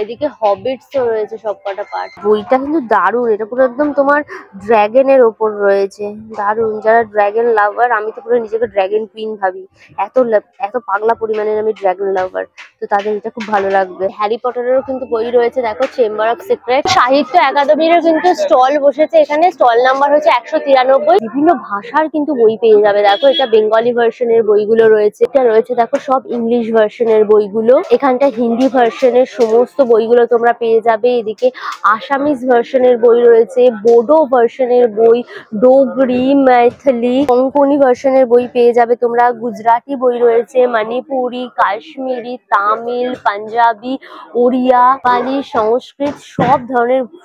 এদিকে হবিটসও রয়েছে সব কটা পার্ট। বইটা কিন্তু দারুণ, এটা পুরো একদম তোমার ড্র্যাগনের ওপর রয়েছে, দারুণ। যারা ড্র্যাগন লাভার, আমি তো পুরো নিজেকে ড্র্যাগন কুইন ভাবি, এত পাগলা পরিমাণের আমি ড্র্যাগন লাভার, তো তাদের এটা খুব ভালো লাগবে। হ্যারি পটারেরও কিন্তু বই রয়েছে, দেখো চেম্বার অফ সিক্রেট। সাহিত্য একাডেমিরও কিন্তু স্টল বসেছে এখানে, স্টল নাম্বার হচ্ছে 193। বিভিন্ন ভাষার কিন্তু বই পেয়ে যাবে, দেখো এটা বেঙ্গলি ভার্সনের বইগুলো রয়েছে, এটা রয়েছে দেখো সব ইংলিশ ভার্সনের বইগুলো। এখানটা হিন্দি ভার্সনের সমস্ত বইগুলো তোমরা পেয়ে যাবে। এদিকে আসামিজ ভার্সনের বই রয়েছে, বোডো ভার্সনের বই, ডোগরি, ম্যাথলি, কোঙ্কনি ভার্সনের বই পেয়ে যাবে তোমরা। গুজরাটি বই রয়েছে, মণিপুরি, কাশ্মীরি, তামিল, পাঞ্জাবি, ওড়িয়া, পালি, সংস্কৃত,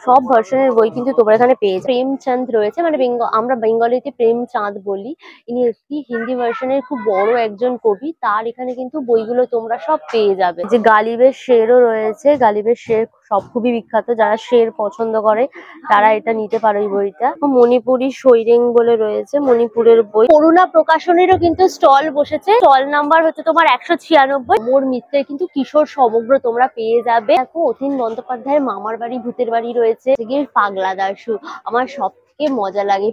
সব ভার্সনের বই কিন্তু তোমরা এখানে পেয়ে যাবে। প্রেমচাঁদ রয়েছে, মানে আমরা বেঙ্গলিতে প্রেমচাঁদ বলি, ইনি একটি হিন্দি ভার্সনের খুব বড় একজন কবি, তার এখানে কিন্তু বইগুলো তোমরা সব পেয়ে যাবে। যে গালিবের শেরও রয়েছে, গালিবের শের সব খুবই বিখ্যাত, যারা শের পছন্দ করে তারা এটা নিতে পারো এই বইটা। মণিপুরি সৈরেং বলে রয়েছে, মণিপুরের বই। করুণা প্রকাশনেরও কিন্তু স্টল বসেছে, স্টল নাম্বার হচ্ছে তোমার 196। মোর মিত্রের কিন্তু কিশোর সমগ্র তোমরা পেয়ে যাবে। দেখো অতীন বন্দ্যোপাধ্যায়ের মামার বাড়ি ভূতের বাড়ি রয়েছে, পাগলা দাশু। আমার সব মজা লাগে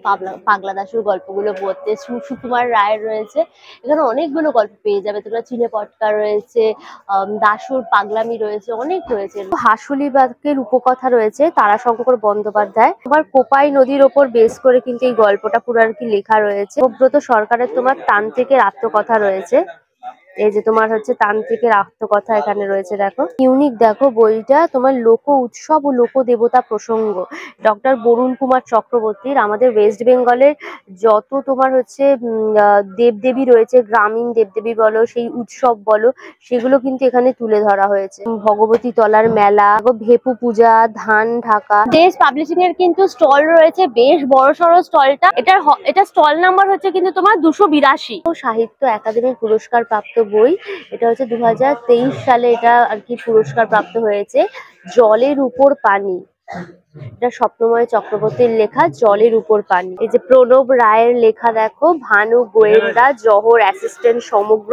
পাগলা দাশুর গল্পগুলো পড়তে। সুকুমার রায়ের রয়েছে, এখানে অনেকগুলো গল্প পেয়ে যাবে তোমরা। চিনে পটকা রয়েছে, দাশুর পাগলামি রয়েছে, অনেক রয়েছে। হাসুলি বাকের উপকথা রয়েছে, তারাশঙ্কর বন্দ্যোপাধ্যায়। তোমার কোপাই নদীর ওপর বেস করে কিন্তু এই গল্পটা পুরো আর কি লেখা রয়েছে। সুব্রত সরকারের তোমার তান্ত্রিকের আত্মকথা রয়েছে, এই যে তোমার হচ্ছে তান্ত্রিকের আত্মকথা এখানে রয়েছে। দেখো ইউনিক, দেখো বইটা তোমার লোক উৎসব ও লোক দেবতা প্রসঙ্গ, ডক্টর বরুণ কুমার চক্রবর্তীর। আমাদের ওয়েস্ট বেঙ্গলের যত তোমার হচ্ছে দেবদেবী রয়েছে, গ্রামীণ দেবদেবী বলো, সেই উৎসব বলো, সেগুলো কিন্তু এখানে তুলে ধরা হয়েছে। ভগবতী তলার মেলা, ভেপু পূজা, ধান ঢাকা। দেশ পাবলিশিং এর কিন্তু স্টল রয়েছে, বেশ বড় সড়ো স্টলটা। এটা স্টল নাম্বার হচ্ছে কিন্তু তোমার 282। সাহিত্য একাডেমির পুরস্কার প্রাপ্ত বই। এটা হচ্ছে 2023 সালে এটা আর কি পুরস্কার প্রাপ্ত হয়েছে। জলের উপর পানি, এটা স্বপ্নময় চক্রবর্তীর লেখা জলের উপর পানি। এই যে প্রণব রায়ের লেখা দেখো, ভানু গোয়েন্দা, জহর অ্যাসিস্ট্যান্ট সমগ্র,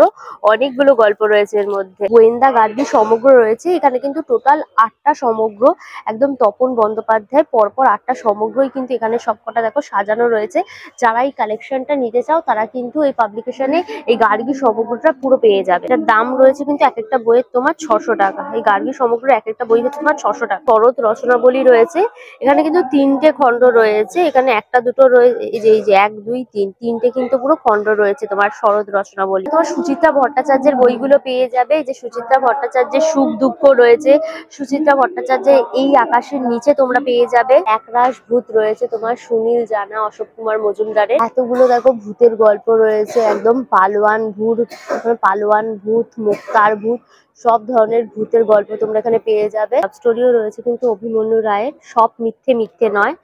অনেকগুলো গল্প রয়েছে এর মধ্যে। গোয়েন্দা গার্গী সমগ্র রয়েছে এখানে, কিন্তু টোটাল 8টা সমগ্র, একদম তপন বন্দ্যোপাধ্যায় পরপর 8টা সমগ্রই কিন্তু এখানে সবকটা দেখো সাজানো রয়েছে। যারা এই কালেকশনটা নিতে চাও তারা কিন্তু এই পাবলিকেশনে এই গার্গী সমগ্রটা পুরো পেয়ে যাবে। এটার দাম রয়েছে কিন্তু এক একটা বইয়ের তোমার 600 টাকা। এই গার্গী সমগ্র এক একটা বই হচ্ছে তোমার 600 টাকা। শরৎ রচনাবলী রয়েছে এখানে, কিন্তু 3টে খণ্ড রয়েছে এখানে, একটা দুটো রয়েছে, এই যে 1 2 3 3টে কিন্তু পুরো খণ্ড রয়েছে তোমার শরৎ রচনাবলী। তোমার সুচিত্রা ভট্টাচার্যের বইগুলো পেয়ে যাবে। এই যে সুচিত্রা ভট্টাচার্যের সুখ দুঃখ রয়েছে, সুচিত্রা ভট্টাচার্যের এই আকাশের নিচে তোমরা পেয়ে যাবে। একরাশ ভূত রয়েছে তোমার সুনীল জানা, অশোক কুমার মজুমদারের। এতগুলো দেখো ভূতের গল্প রয়েছে, একদম পালোয়ান ভূত, পালোয়ান ভূত, মুক্তার ভূত, সব ধরনের ভূতের গল্প তোমরা এখানে পেয়ে যাবে। লাভ স্টোরিও রয়েছে কিন্তু অভিমন্যু রায়ের, সব মিথ্যে মিথ্যে নয়।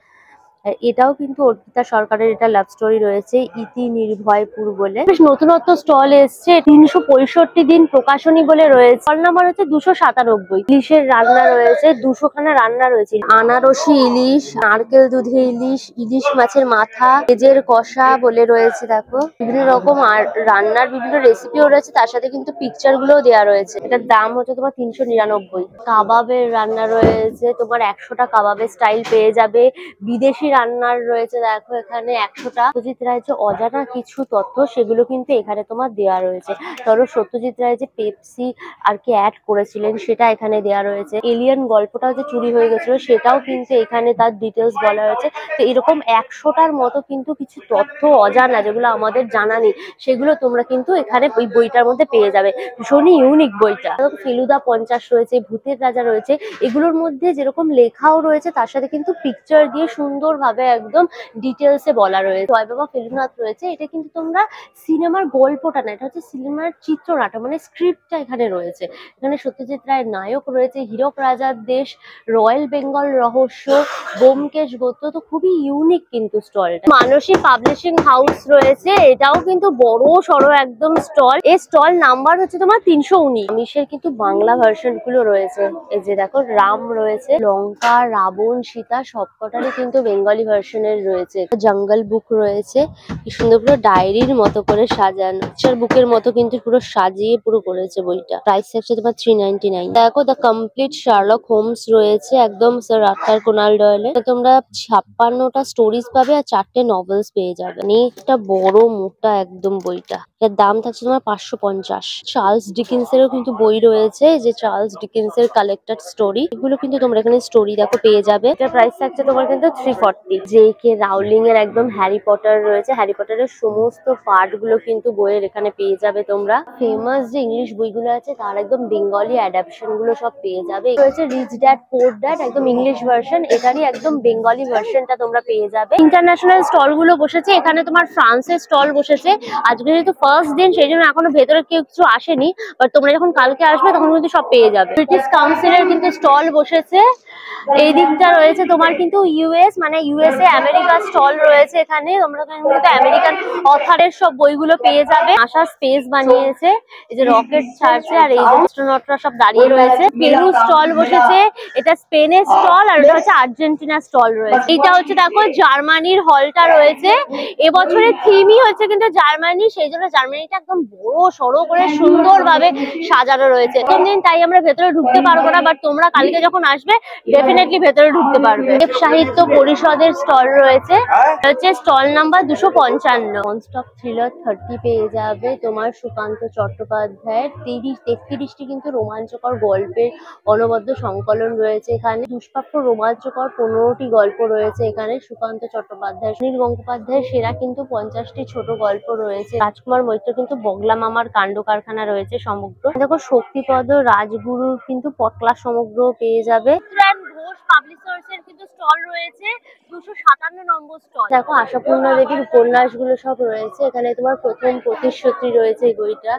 আর এটাও কিন্তু অর্পিতা সরকারের এটা লাভ স্টোরি রয়েছে, ইতি নির্ভয়পুর বলে। বেশ নতুনত্ব স্টল এসছে, 365 দিন প্রকাশনী বলে রয়েছে। স্টল নাম্বার হচ্ছে 297। ইলিশের রান্না রয়েছে, 200 খানা রান্না রয়েছে। আনারসি ইলিশ, নারকেল দুধে ইলিশ, ইলিশ মাছের মাথা, পেঁয়াজের কষা বলে রয়েছে দেখো। বিভিন্ন রকম আর রান্নার বিভিন্ন রেসিপিও রয়েছে, তার সাথে কিন্তু পিকচার গুলোও দেওয়া রয়েছে। এটার দাম হচ্ছে তোমার 399। কাবাবের রান্না রয়েছে তোমার, 100টা কাবাবের স্টাইল পেয়ে যাবে। বিদেশি রান্নার রয়েছে দেখো এখানে 100টা। সত্যজিৎ রায়ের যে অজানা কিছু তথ্য সেগুলো কিন্তু এখানে তোমার দেওয়া রয়েছে। ধরো সত্যজিৎ রায় যে পেপসি আর কি অ্যাড করেছিলেন সেটা এখানে দেওয়া রয়েছে। এলিয়ান গল্পটাও যে চুরি হয়ে গেছিল সেটাও কিন্তু এখানে তার ডিটেলস বলা হয়েছে। তো এরকম 100টার মতো কিন্তু কিছু তথ্য অজানা যেগুলো আমাদের জানা নেই, সেগুলো তোমরা কিন্তু এখানে ওই বইটার মধ্যে পেয়ে যাবে। ভীষণই ইউনিক বইটা। ফেলুদা 50 রয়েছে, ভূতের রাজা রয়েছে, এগুলোর মধ্যে যেরকম লেখাও রয়েছে তার সাথে কিন্তু পিকচার দিয়ে সুন্দরভাবে একদম ডিটেলসে বলা রয়েছে। জয় বাবা ফেলুনাথ রয়েছে, এটা কিন্তু তোমরা সিনেমার গল্পটা না, এটা হচ্ছে সিনেমার চিত্রনাট্য মানে স্ক্রিপ্টটা এখানে রয়েছে। এখানে সত্যজিৎ রায়ের নায়ক রয়েছে, হীরক রাজার দেশ, রয়্যাল বেঙ্গল রহস্য, ব্যোমকেশ গোত্র। তো খুবই ইউনিক কিন্তু স্টলটা। মানসী পাবলিশিং হাউস রয়েছে, এটাও কিন্তু বড় সড়ো একদম স্টল। এই স্টল নাম্বার হচ্ছে তোমার 319। আমিষের কিন্তু বাংলা ভার্সন গুলো রয়েছে। এই যে দেখো রাম রয়েছে, লঙ্কা, রাবণ, সীতা সবকটারই কিন্তু বেঙ্গলি ভার্সনের রয়েছে। জঙ্গল বুক রয়েছে, কি সুন্দর পুরো ডায়েরির মতো করে সাজানো, পিকচার বুকের মতো কিন্তু পুরো সাজিয়ে পুরো করেছে বইটা। প্রাইস থাকছে তোমার 399। দেখো দ্য কমপ্লিট শার্লক হোমস রয়েছে, একদম স্যার আর্থার কোনান ডয়েলের। তোমরা 56টা স্টোরিজ পাবে আর 4টে নভেলস পেয়ে যাবে। অনেকটা বড় মোটা একদম বইটা। এর দাম থাকছে তোমার 550। চার্লস ডিকিন্সেরও কিন্তু বই রয়েছে, যে চার্লস ডিকিন্সের কালেক্টেড স্টোরি, এগুলো কিন্তু তোমরা এখানে স্টোরি দেখো পেয়ে যাবে। এটার প্রাইস থাকছে তোমার কিন্তু 340। জে.কে রাউলিং এর একদম হ্যারি পটার রয়েছে, হ্যারি পটারের সমস্ত পার্ট গুলো কিন্তু বইয়ের এখানে পেয়ে যাবে তোমরা। ফেমাস যে ইংলিশ বইগুলো আছে তার একদম বেঙ্গলি অ্যাডাপশন গুলো সব পেয়ে যাবে। রয়েছে রিচ ড্যাড পোর ড্যাড, একদম ইংলিশ ভার্সন, এটারই একদম বেঙ্গলি ভার্সনটা তোমরা পেয়ে যাবে। ইন্টারন্যাশনাল স্টল গুলো বসেছে এখানে, তোমার ফ্রান্সের স্টল বসেছে। আজকে যেহেতু ফার্স্ট দিন সেই জন্য এখনো ভেতরে কেউ কিছু আসেনি, বাট তোমরা যখন কালকে আসবে তখন কিন্তু সব পেয়ে যাবে। ব্রিটিশ কাউন্সিলের কিন্তু স্টল বসেছে। এই দিকটা রয়েছে তোমার কিন্তু ইউএস মানে ইউএসএ আমেরিকার স্টল রয়েছে এখানে। তোমরা কিন্তু আমেরিকান অথারের সব বইগুলো পেয়ে যাবে। আশা স্পেস বানিয়েছে, এই যে রকেট ছাড়ছে আর এই যে অ্যাস্ট্রোনটরা সব দাঁড়িয়ে রয়েছে। পেরু স্টল বসেছে, এটা স্পেনের স্টল আর এটা হচ্ছে আর্জেন্টিনার স্টল রয়েছে। এটা হচ্ছে দেখো জার্মানির হলটা রয়েছে। এবছরের থিমই হচ্ছে কিন্তু জার্মানি, সেই জন্য জার্মানিটা একদম বড় সড়ো করে সুন্দরভাবে সাজানো রয়েছে। প্রথম দিন তাই আমরা ভেতরে ঢুকতে পারবো না, বাট তোমরা কালকে যখন আসবে ডেফিনেটলি ভেতরে ঢুকতে পারবে। সাহিত্য পরিষদের স্টল রয়েছে, হচ্ছে স্টল নাম্বার 255। ননস্টপ থ্রিলার 30 পেয়ে যাবে তোমার সুকান্ত চট্টোপাধ্যায়ের। 33টি কিন্তু রোমাঞ্চকর গল্পের অনবদ্য সংকলন রয়েছে এখানে। দুষ্প্রাপ্য রোমাঞ্চকর 15টি গল্প রয়েছে এখানে সুকান্ত চট্টোপাধ্যায়। সুনীল গঙ্গোপাধ্যায়ের সেরা কিন্তু 50টি ছোট গল্প রয়েছে। রাজকুমার মৈত্র কিন্তু বগলা মামার কাণ্ড কারখানা রয়েছে সমগ্র। দেখো শক্তিপদ রাজগুরুর কিন্তু পটলা সমগ্র পেয়ে যাবে। ঘোষ পাবলিশার্স এর কিন্তু স্টল রয়েছে, 257 নম্বর স্টল। দেখো আশাপূর্ণা দেবীর উপন্যাসগুলো সব রয়েছে এখানে। তোমার প্রথম প্রতিশ্রুতি রয়েছে এই বইটা,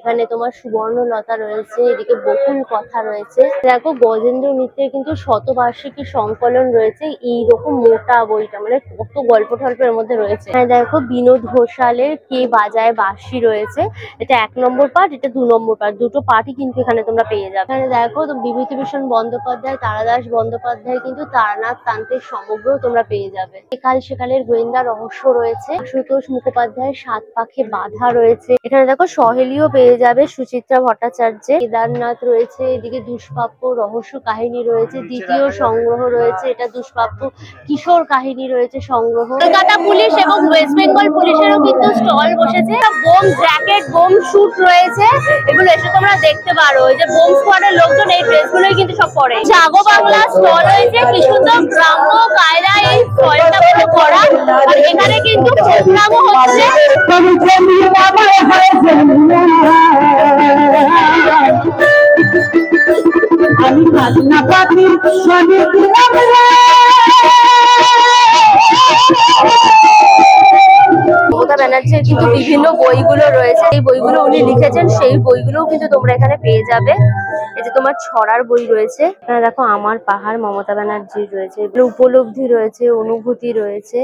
এখানে তোমার সুবর্ণলতা রয়েছে, এদিকে বকুল কথা রয়েছে। দেখো গজেন্দ্র মিত্রের কিন্তু শতবার্ষিকী সংকলন রয়েছে, এইরকম মোটা বইটা, মানে কত গল্প টল্পের মধ্যে রয়েছে। হ্যাঁ দেখো বিনোদ ঘোষালের কে বাজায় বাঁশি রয়েছে, এটা 1 নম্বর পার্ট, এটা 2 নম্বর পার্ট, দুটো পার্টই কিন্তু এখানে তোমরা পেয়ে যাবে। এখানে দেখো তো বিভূতিভূষণ বন্দ্যোপাধ্যায়, তারাদাস বন্দ্যোপাধ্যায় কিন্তু তারানাথ তান্ত্রিক সমগ্র তোমরা পেয়ে যাবে। একাল সেকালের গোয়েন্দা রহস্য রয়েছে, আশুতোষ মুখোপাধ্যায়ের 7 পাখে বাধা রয়েছে। এখানে দেখো সহেলিও পেয়ে যাবে সুচিত্রা ভট্টাচার্যের, কেদারনাথ রয়েছে, এদিকে দুষ্প্রাপ্য রহস্য কাহিনী রয়েছে, দ্বিতীয় সংগ্রহ রয়েছে, এটা দুষ্প্রাপ্য কিশোর কাহিনী রয়েছে সংগ্রহ। কলকাতা পুলিশ এবং ওয়েস্ট বেঙ্গল পুলিশেরও কিন্তু স্টল বসেছে, বোম জ্যাকেট, বোম স্যুট রয়েছে, এগুলো এসে তোমরা দেখতে পারো। এই যে বোম স্কোয়াডের লোকজন এই ড্রেসগুলোই কিন্তু সব পরে। জাগো বাংলা স্টল হয়েছে, কি সুন্দর গ্রাম্য কায়দায় এই স্টলটা পুরো করা, আর এখানে কিন্তু প্রোগ্রামও হচ্ছে। আমি খাজনা পাতি শ্রমিক মমতা ব্যানার্জির কিন্তু বিভিন্ন বইগুলো রয়েছে, এই বইগুলো উনি লিখেছেন, সেই বইগুলোও কিন্তু তোমরা এখানে পেয়ে যাবে। এই যে তোমার ছড়ার বই রয়েছে, এখানে দেখো আমার পাহাড় মমতা ব্যানার্জির রয়েছে, এগুলো উপলব্ধি রয়েছে, অনুভূতি রয়েছে।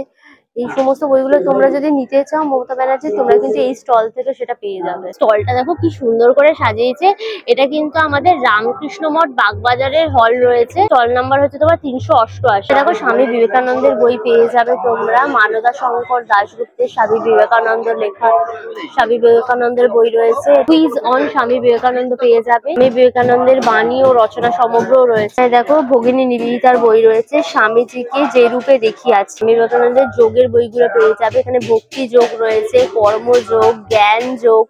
এই সমস্ত বইগুলো তোমরা যদি নিতে চাও মমতা ব্যানার্জি, তোমরা কিন্তু এই স্টল থেকে সেটা পেয়ে যাবে। স্টলটা দেখো কি সুন্দর করে সাজিয়েছে, এটা কিন্তু আমাদের রামকৃষ্ণ মঠ বাগবাজারের হল রয়েছে, স্টল নাম্বার হচ্ছে তোমার 388। দেখো স্বামী বিবেকানন্দের বই পেয়ে যাবে তোমরা, মানদা শঙ্কর দাশগুপ্তের স্বামী বিবেকানন্দ লেখা স্বামী বিবেকানন্দের বই রয়েছে, কুইজ অন স্বামী বিবেকানন্দ পেয়ে যাবে, স্বামী বিবেকানন্দের বাণী ও রচনা সমগ্রও রয়েছে। দেখো ভগিনী নিবেদিতার বই রয়েছে, স্বামীজিকে যে রূপে দেখিয়াছে, স্বামী বিবেকানন্দের যোগের বইগুলো পেয়ে যাবে। এখানে ভক্তি যোগ রয়েছে, কর্মযোগ, জ্ঞান যোগ,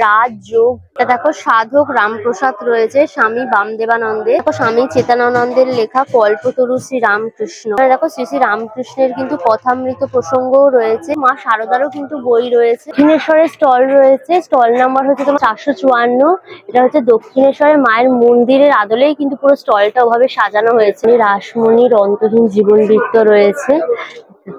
রাজযোগ। এটা দেখো সাধক রামপ্রসাদ রয়েছে, স্বামী বামদেবানন্দের। দেখো স্বামী চেতনানন্দের লেখা কল্পতরু শ্রী রামকৃষ্ণ। দেখো শ্রী শ্রী রামকৃষ্ণের কিন্তু কথামৃত প্রসঙ্গও রয়েছে, মা শারদারও কিন্তু বই রয়েছে। দক্ষিণেশ্বরের স্টল রয়েছে, স্টল নাম্বার হচ্ছে তোমার 454। এটা হচ্ছে দক্ষিণেশ্বরের মায়ের মন্দিরের আদলেই কিন্তু পুরো স্টলটা ওভাবে সাজানো হয়েছে। রাসমণির অন্তহীন জীবন বৃত্ত রয়েছে,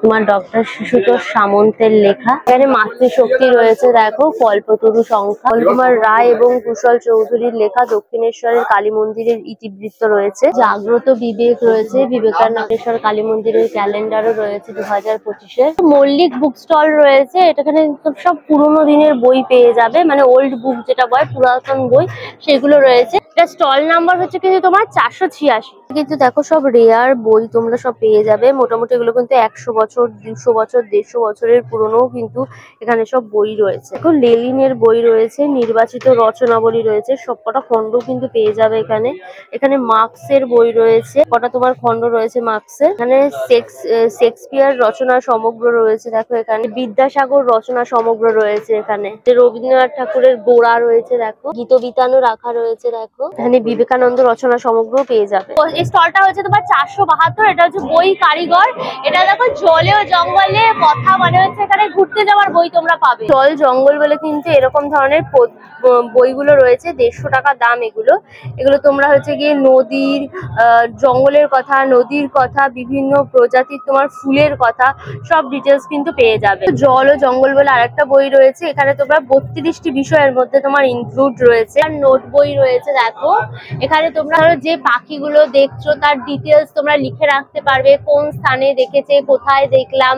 তোমার ডক্টর শিশুতোষ সামন্তের লেখা। এখানে মাতৃশক্তি রয়েছে, দেখো কল্পতরু সংখ্যা। কুমার রায় এবং কুশল চৌধুরীর লেখা দক্ষিণেশ্বরের কালী মন্দিরের ইতিবৃত্ত রয়েছে। জাগ্রত বিবেক রয়েছে, বিবেকানন্দেশ্বর কালী মন্দিরের ক্যালেন্ডারও রয়েছে 2025-এর। মল্লিক বুক স্টল রয়েছে, এখানে সব পুরোনো দিনের বই পেয়ে যাবে, মানে ওল্ড বুক যেটা বয়, পুরাতন বই, সেগুলো রয়েছে। এটা স্টল নাম্বার হচ্ছে কিন্তু তোমার 486। কিন্তু দেখো সব রেয়ার বই তোমরা সব পেয়ে যাবে, মোটামুটি এগুলো কিন্তু 100 বছর, 200 বছর, 150 বছরের পুরনো কিন্তু এখানে সব বই রয়েছে। দেখো লেলিনের বই রয়েছে, নির্বাচিত রচনাবলী রয়েছে, সবকটা খণ্ড কিন্তু পেয়ে যাবে এখানে। এখানে মার্কসের বই রয়েছে, কটা তোমার খণ্ড রয়েছে মার্কসের। এখানে শেক্সপিয়ার রচনা সমগ্র রয়েছে, দেখো এখানে বিদ্যাসাগর রচনা সমগ্র রয়েছে, এখানে রবীন্দ্রনাথ ঠাকুরের গোড়া রয়েছে, দেখো গীতবিতানও রাখা রয়েছে, দেখো এখানে বিবেকানন্দ রচনা সমগ্র পেয়ে যাবে। এই স্টলটা হচ্ছে তোমার 472, এটা হচ্ছে বই কারিগর। এটা দেখো জলে ও জঙ্গলে কথা, মানে হচ্ছে এখানে ঘুরতে যাওয়ার বই তোমরা পাবে। জল জঙ্গল বলে কিন্তু এরকম ধরনের বইগুলো রয়েছে, 150 টাকা দাম এগুলো। এগুলো তোমরা হচ্ছে গিয়ে নদীর জঙ্গলের কথা, নদীর কথা, বিভিন্ন প্রজাতির তোমার ফুলের কথা, সব ডিটেলস কিন্তু পেয়ে যাবে। জল ও জঙ্গল বলে আরেকটা বই রয়েছে, এখানে তোমরা 32টি বিষয়ের মধ্যে তোমার ইনক্লুড রয়েছে, আর নোট বই রয়েছে। দেখো এখানে তোমরা যে পাখিগুলো দেখছো তার ডিটেলস তোমরা লিখে রাখতে পারবে, কোন স্থানে দেখেছে, কোথায় দেখলাম,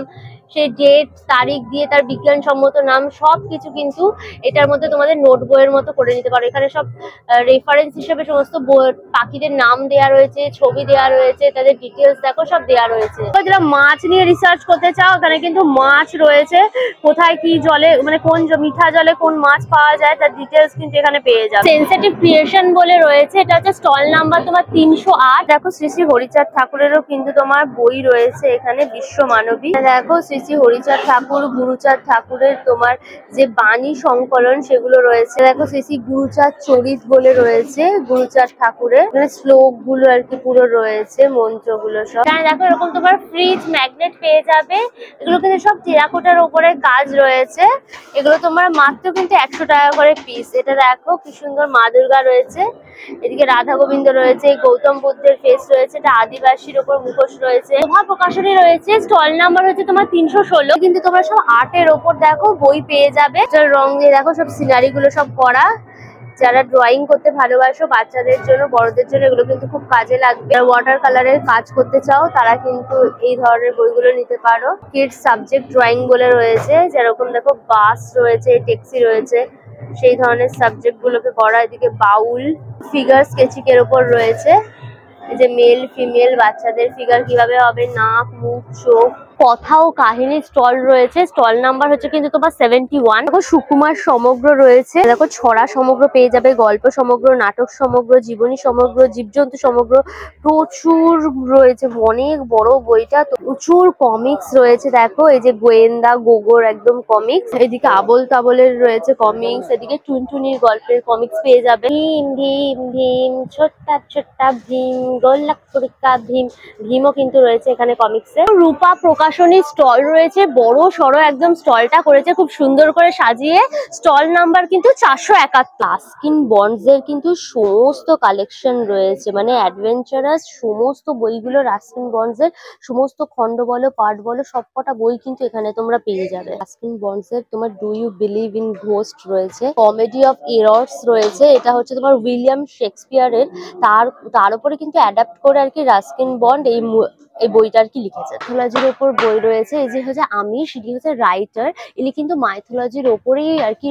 সেই ডেট তারিখ দিয়ে তার বিজ্ঞানসম্মত নাম, সবকিছু কিন্তু এটার মধ্যে তোমাদের নোট বইয়ের মতো করে নিতে পারো। এখানে সব রেফারেন্স হিসেবে সমস্ত পাখিদের নাম দেয়া রয়েছে, ছবি দেয়া রয়েছে, তাদের ডিটেলস দেখো সব দেয়া রয়েছে। যারা মাছ নিয়ে রিসার্চ করতে চাও, এখানে কিন্তু মাছ রয়েছে, কোথায় কি জলে, মানে কোন মিঠা জলে কোন মাছ পাওয়া যায়, তার ডিটেলস কিন্তু এখানে পেয়ে যাবে। সেনসিটিভ ক্রিয়েশন বলে রয়েছে, এটা হচ্ছে স্টল নাম্বার তোমার 308। দেখো শ্রী শ্রী হরিচাঁদ ঠাকুরেরও কিন্তু তোমার বই রয়েছে এখানে, বিশ্ব মানবী। দেখো শ্রী শ্রী হরিচাঁদ ঠাকুর, গুরুচাঁদ ঠাকুরের তোমার যে বাণী সংকলন সেগুলো রয়েছে। দেখো শ্রী শ্রী গুরুচাঁদ চরিত বলে রয়েছে, গুরুচাঁদ ঠাকুরের মানে শ্লোক গুলো আর কি পুরো রয়েছে, মন্ত্রগুলো সব। এখানে দেখো এরকম তোমার ফ্রিজ ম্যাগনেট পেয়ে যাবে, এগুলো কিন্তু সব টেরাকোটার উপরে কাজ রয়েছে। এগুলো তোমার মাত্র কিন্তু 100 টাকা করে পিস। এটা দেখো কি সুন্দর মা দুর্গা রয়েছে, এদিকে রাধা গোবিন্দ রয়েছে, গৌতম বুদ্ধের ফেস রয়েছে, এটা আদিবাসীর উপর মুখোশ রয়েছে। শোভা প্রকাশনী রয়েছে, স্টল নাম্বার হচ্ছে তোমার 316। কিন্তু তোমরা সব আর্টের ওপর দেখো বই পেয়ে যাবে, রং দিয়ে দেখো সব সিনারি গুলো সব করা। যারা ড্রয়িং করতে ভালোবাসো বাচ্চাদের জন্য বড়দের জন্য এগুলো কিন্তু খুব কাজে লাগবে। আর ওয়াটার কালারের কাজ করতে চাও তারা কিন্তু এই ধরনের বইগুলো নিতে পারো। কিডস সাবজেক্ট ড্রয়িং বলে রয়েছে, যেরকম দেখো বাস রয়েছে, ট্যাক্সি রয়েছে, সেই ধরনের সাবজেক্ট গুলোকে করা। এদিকে বাউল, ফিগার স্কেচিং এর উপর রয়েছে, এই যে মেল ফিমেল বাচ্চাদের ফিগার কিভাবে হবে, নাক মুখ চোখ। কথা ও কাহিনীর স্টল রয়েছে, স্টল নাম্বার হচ্ছে কিন্তু তোমার 71। দেখো সুকুমার সমগ্র রয়েছে, দেখো ছড়া সমগ্র পেয়ে যাবে, গল্প সমগ্র, নাটক সমগ্র, জীবনী সমগ্র, জীবজন্তু সমগ্র, প্রচুর রয়েছে, অনেক বড় বইটা। প্রচুর কমিক্স রয়েছে, দেখো এই যে গোয়েন্দা গোগোর একদম কমিক্স, এদিকে আবোল তাবোলের রয়েছে কমিক্স, এদিকে টুনটুনির গল্পের কমিক্স পেয়ে যাবে। ভীম ভীম ভীম ছোট্টা ছোট্টা ভীম, গোল্লাক পরীক্ষা ভীম, ভীমও কিন্তু রয়েছে এখানে কমিক্সে। রূপা প্রকাশনীর স্টল রয়েছে, বড় সড়ো একদম স্টলটা করেছে খুব সুন্দর করে সাজিয়ে। স্টল নাম্বার কিন্তু 471। রাস্কিন বন্ডস এর কিন্তু সমস্ত কালেকশন রয়েছে, মানে অ্যাডভেঞ্চারাস সমস্ত বইগুলো রাস্কিন বন্ডস এর সমস্ত খণ্ড বলো পার্ট বলো সবকটা বই কিন্তু এখানে তোমরা পেয়ে যাবে। রাস্কিন বন্ডস এর তোমার do you believe in ghost রয়েছে, কমেডি অফ এরর্স রয়েছে, এটা হচ্ছে তোমার উইলিয়াম শেক্সপিয়ারের, তার উপরে কিন্তু অ্যাডাপ্ট করে আর কি রাস্কিন বন্ড এই বইটা আর কি লিখেছে। মাইথোলজির ওপর বই রয়েছে, এই যে হচ্ছে আমিষ, ইনি হচ্ছে রাইটার, ইনি কিন্তু মাইথোলজির ওপরেই আর কি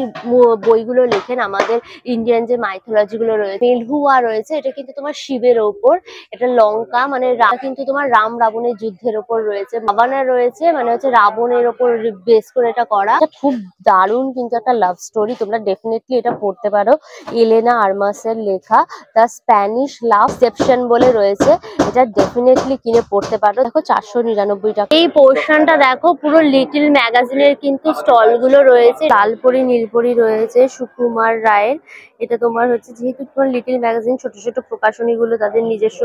বইগুলো লেখেন। আমাদের ইন্ডিয়ান যে মাইথোলজি গুলো রয়েছে, মেলহুয়া রয়েছে, এটা কিন্তু তোমার শিবের ওপর, এটা লঙ্কা মানে কিন্তু তোমার রাম রাবণের যুদ্ধের ওপর রয়েছে। ভাবানা রয়েছে, মানে হচ্ছে রাবণের ওপর বেস করে এটা করা। খুব দারুণ কিন্তু একটা লাভ স্টোরি, তোমরা ডেফিনেটলি এটা পড়তে পারো। এলেনা আরমাসের লেখা দ্য স্প্যানিশ লাভ সেপশন বলে রয়েছে, এটা ডেফিনেটলি কিনে পড়তে পারো। দেখো 499 টাকা। এই পোর্শনটা দেখো পুরো লিটল ম্যাগাজিনের কিন্তু স্টল গুলো রয়েছে, লালপরি নীলপরি রয়েছে সুকুমার রায়ের, এটা তোমার হচ্ছে যেহেতু তোমার লিটল ম্যাগাজিন ছোট ছোট প্রকাশনী গুলো তাদের নিজস্ব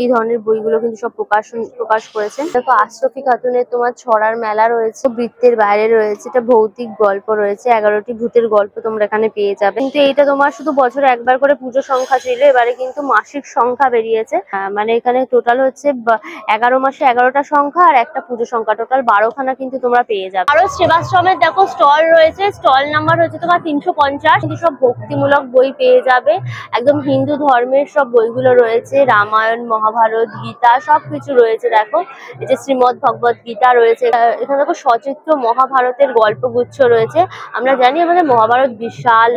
এই ধরনের বইগুলো কিন্তু সব প্রকাশ করেছে। দেখো আশরফি খাতুনের তোমার ছড়ার মেলা রয়েছে, বৃত্তের বাইরে রয়েছে, এটা ভৌতিক গল্প রয়েছে, 11টি ভূতের গল্প তোমরা এখানে পেয়ে যাবে। কিন্তু এইটা তোমার শুধু বছরে একবার করে পুজো সংখ্যা ছিল, এবারে কিন্তু মাসিক সংখ্যা বেরিয়েছে, মানে এখানে টোটাল হচ্ছে 11 মাসে 11টা সংখ্যা আর একটা পুজো সংখ্যা, টোটাল 12খানা কিন্তু তোমরা পেয়ে যাবে। আরো সেবাশ্রমের দেখো স্টল রয়েছে, স্টল নাম্বার হচ্ছে তোমার 350, কিন্তু সব ভক্তিমূলক বই পেয়ে যাবে, একদম হিন্দু ধর্মের সব বইগুলো রয়েছে, রামায়ণ মহাভারত গীতা সবকিছু রয়েছে। দেখো এই যে শ্রীমদ ভগবত গীতা রয়েছে, এখানে দেখো সচিত্র মহাভারতের গল্পগুচ্ছ রয়েছে। আমরা জানি আমাদের মহাভারত বিশাল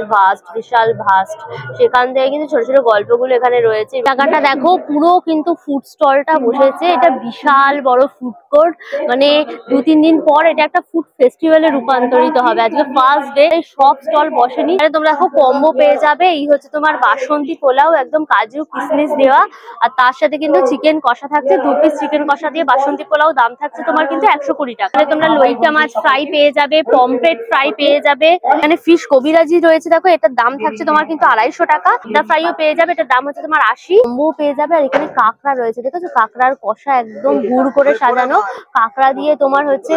ভাস্ট, সেখান থেকে কিন্তু ছোট ছোট গল্পগুলো এখানে রয়েছে। জায়গাটা দেখো পুরো কিন্তু ফুড স্টলটা বসেছে, এটা বিশাল বড় ফুড কোর্ট, মানে 2-3 দিন পর এটা একটা ফুড ফেস্টিভ্যালে রূপান্তরিত হবে। আজকে ফার্স্ট ডে, সব স্টল বসেনি, তোমরা দেখো কম্বো পেয়ে যাবে। এই হচ্ছে তোমার বাসন্তী পোলাও, একদম কাজু কিশমিশ দেওয়া, আর তার সাথে কিন্তু চিকেন কষা থাকছে, 2 পিস চিকেন কষা দিয়ে বাসন্তী পোলাও, দাম থাকছে তোমার কিন্তু 120 টাকা। তোমরা লইকা মাছ ফ্রাই পেয়ে যাবে, পমফ্রেট ফ্রাই পেয়ে যাবে, এখানে ফিশ কবিরাজি রয়েছে, দেখো এটার দাম থাকছে তোমার কিন্তু 250 টাকা। এটা ফ্রাইও পেয়ে যাবে, এটার দাম হচ্ছে তোমার 80। কম্বো পেয়ে যাবে। আর এখানে কাঁকড়া রয়েছে, দেখেছো কাঁকড়ার কষা একদম গুড় করে সাজানো, কাঁকড়া দিয়ে তোমার হচ্ছে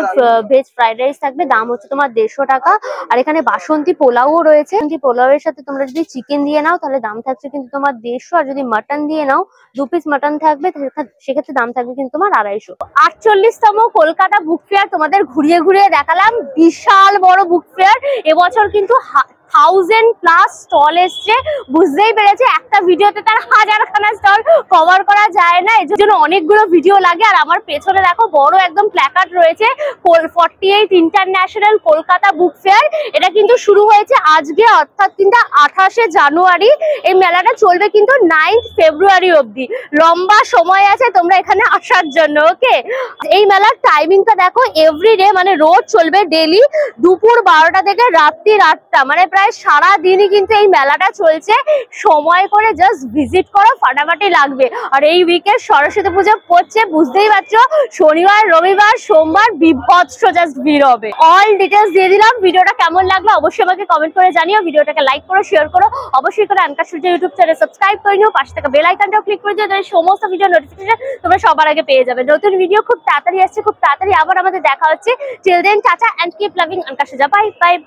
ভেজ ফ্রাইড রাইস থাকবে, দাম হচ্ছে তোমার 150 টাকা। আর এখানে বাসন্তী পোলাও রয়েছে, পোলাওয়ের সাথে তোমরা যদি চিকেন দিয়ে নাও তাহলে দাম থাকছে কিন্তু তোমার 150, আর যদি মাটন দিয়ে নাও 2 পিস মাটন থাকবে, সেক্ষেত্রে দাম থাকবে কিন্তু তোমার 250। 48তম কলকাতা বুক ফেয়ার তোমাদের ঘুরিয়ে ঘুরিয়ে দেখালাম, বিশাল বড় বুক ফেয়ার। এবছর কিন্তু 1000+ স্টল এসছে, বুঝতেই পেরেছে একটা ভিডিওতে তার 1000খানা স্টল কভার করা যায় না, এর জন্য অনেকগুলো ভিডিও লাগে। আর আমার পেছনে দেখো বড় একদম প্ল্যাকার্ড রয়েছে, 48 ইন্টারন্যাশনাল কলকাতা বুক ফেয়ার। এটা কিন্তু শুরু হয়েছে আজকে, অর্থাৎ কিন্তু 28শে জানুয়ারি। এই মেলাটা চলবে কিন্তু 9th ফেব্রুয়ারি অবধি, লম্বা সময় আছে তোমরা এখানে আসার জন্য। ওকে, এই মেলার টাইমিংটা দেখো, এভরিডে মানে রোজ চলবে, ডেলি দুপুর 12টা থেকে রাত্রি 8টা, মানে প্রায় সারা দিনই কিন্তু এই মেলাটা চলছে। সময় করে জাস্ট ভিজিট করো, ফাটাফাটি লাগবে। আর এই উইকের সরস্বতী পুজো পড়ছে, বুঝতেই পারছো, শনিবার রবিবার সোমবার বিভৎস জাস্ট ভিড় হবে। অল ডিটেলস দিয়ে দিলাম। ভিডিওটা কেমন লাগলো অবশ্যই আমাকে কমেন্ট করে জানিও, ভিডিওটাকে লাইক করো, শেয়ার করো, অবশ্যই করে আনকা সূর্য ইউটিউব চ্যানেল সাবস্ক্রাইব করে নিও, পাশে থাকা বেল আইকনটাও ক্লিক করে দিও, সমস্ত ভিডিও নোটিফিকেশন তোমরা সবার আগে পেয়ে যাবে। নতুন ভিডিও খুব তাড়াতাড়ি আসছে, খুব তাড়াতাড়ি আবার আমাদের দেখা হচ্ছে। Till then tata and keep loving আনকা সূর্য, বাই বাই বাই।